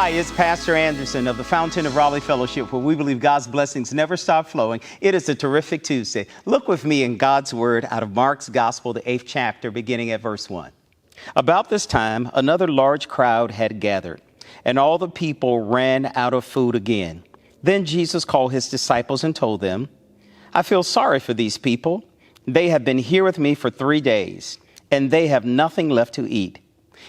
Hi, it's Pastor Anderson of the Fountain of Raleigh Fellowship, where we believe God's blessings never stop flowing. It is a terrific Tuesday. Look with me in God's Word out of Mark's Gospel, the 8th chapter, beginning at verse 1. About this time, another large crowd had gathered, and all the people ran out of food again. Then Jesus called his disciples and told them, I feel sorry for these people. They have been here with me for 3 days, and they have nothing left to eat.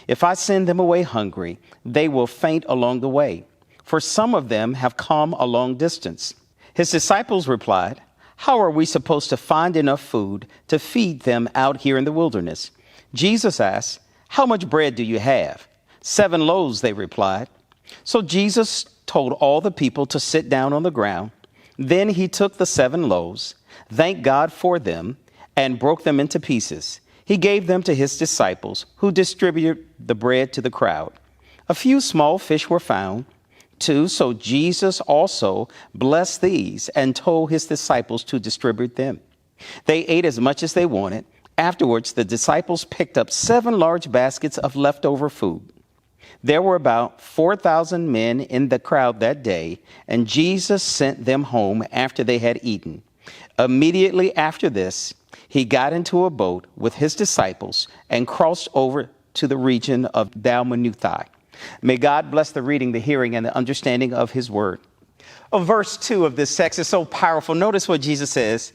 If I send them away hungry, they will faint along the way, for some of them have come a long distance. His disciples replied, How are we supposed to find enough food to feed them out here in the wilderness? Jesus asked, How much bread do you have? 7 loaves, they replied. So Jesus told all the people to sit down on the ground. Then he took the 7 loaves, thanked God for them, and broke them into pieces. He gave them to his disciples, who distributed the bread to the crowd. A few small fish were found, too, so Jesus also blessed these and told his disciples to distribute them. They ate as much as they wanted. Afterwards, the disciples picked up 7 large baskets of leftover food. There were about 4,000 men in the crowd that day, and Jesus sent them home after they had eaten. Immediately after this, he got into a boat with his disciples and crossed over to the region of Dalmanutha. May God bless the reading, the hearing, and the understanding of his word. Verse 2 of this text is so powerful. Notice what Jesus says.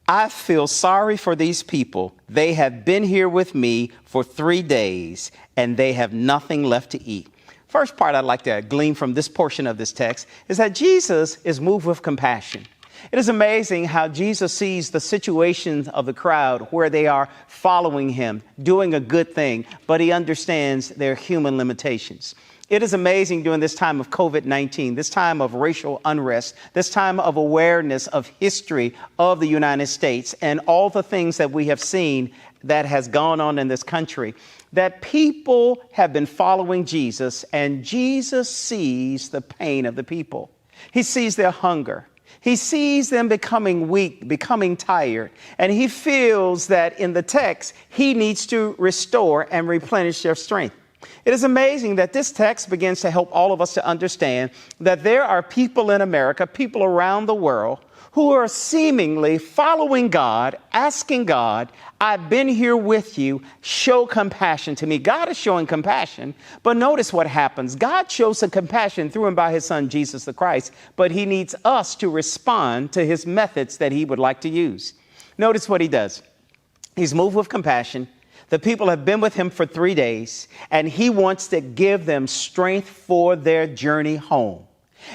I feel sorry for these people. They have been here with me for 3 days, and they have nothing left to eat. First part I'd like to glean from this portion of this text is that Jesus is moved with compassion. It is amazing how Jesus sees the situations of the crowd where they are following him, doing a good thing, but he understands their human limitations. It is amazing during this time of COVID-19, this time of racial unrest, this time of awareness of history of the United States and all the things that we have seen that has gone on in this country, that people have been following Jesus, and Jesus sees the pain of the people. He sees their hunger. He sees them becoming weak, becoming tired, and he feels that in the text, he needs to restore and replenish their strength. It is amazing that this text begins to help all of us to understand that there are people in America, people around the world, who are seemingly following God, asking God, I've been here with you, show compassion to me. God is showing compassion, but notice what happens. God shows some compassion through and by his son, Jesus the Christ, but he needs us to respond to his methods that he would like to use. Notice what he does. He's moved with compassion. The people have been with him for 3 days, and he wants to give them strength for their journey home.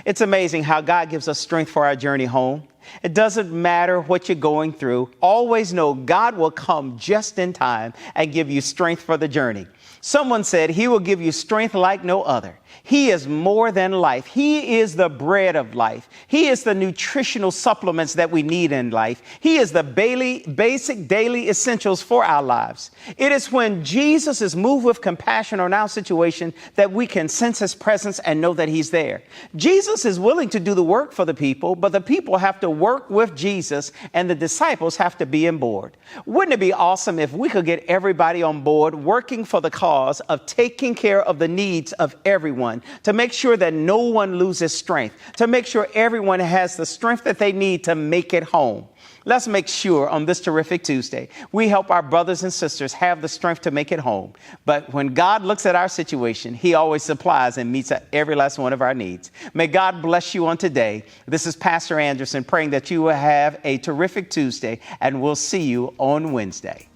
It's amazing how God gives us strength for our journey home. It doesn't matter what you're going through. Always know God will come just in time and give you strength for the journey. Someone said he will give you strength like no other. He is more than life. He is the bread of life. He is the nutritional supplements that we need in life. He is the basic daily essentials for our lives. It is when Jesus is moved with compassion on our situation that we can sense his presence and know that he's there. Jesus is willing to do the work for the people, but the people have to work with Jesus and the disciples have to be on board. Wouldn't it be awesome if we could get everybody on board working for the cause of taking care of the needs of everyone, to make sure that no one loses strength, to make sure everyone has the strength that they need to make it home. Let's make sure on this terrific Tuesday, we help our brothers and sisters have the strength to make it home. But when God looks at our situation, he always supplies and meets every last one of our needs. May God bless you on today. This is Pastor Anderson praying that you will have a terrific Tuesday, and we'll see you on Wednesday.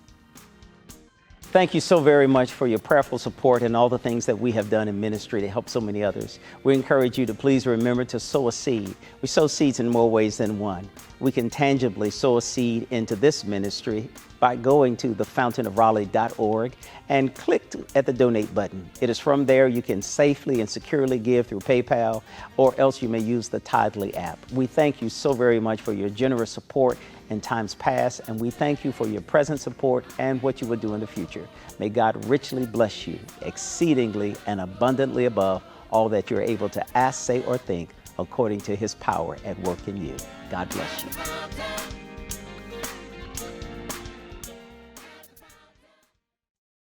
Thank you so very much for your prayerful support and all the things that we have done in ministry to help so many others. We encourage you to please remember to sow a seed. We sow seeds in more ways than one. We can tangibly sow a seed into this ministry by going to thefountainofraleigh.org and click at the donate button. It is from there you can safely and securely give through PayPal, or else you may use the Tidely app. We thank you so very much for your generous support in times past, and we thank you for your present support and what you will do in the future. May God richly bless you, exceedingly and abundantly above all that you're able to ask, say, or think, according to his power at work in you. God bless you.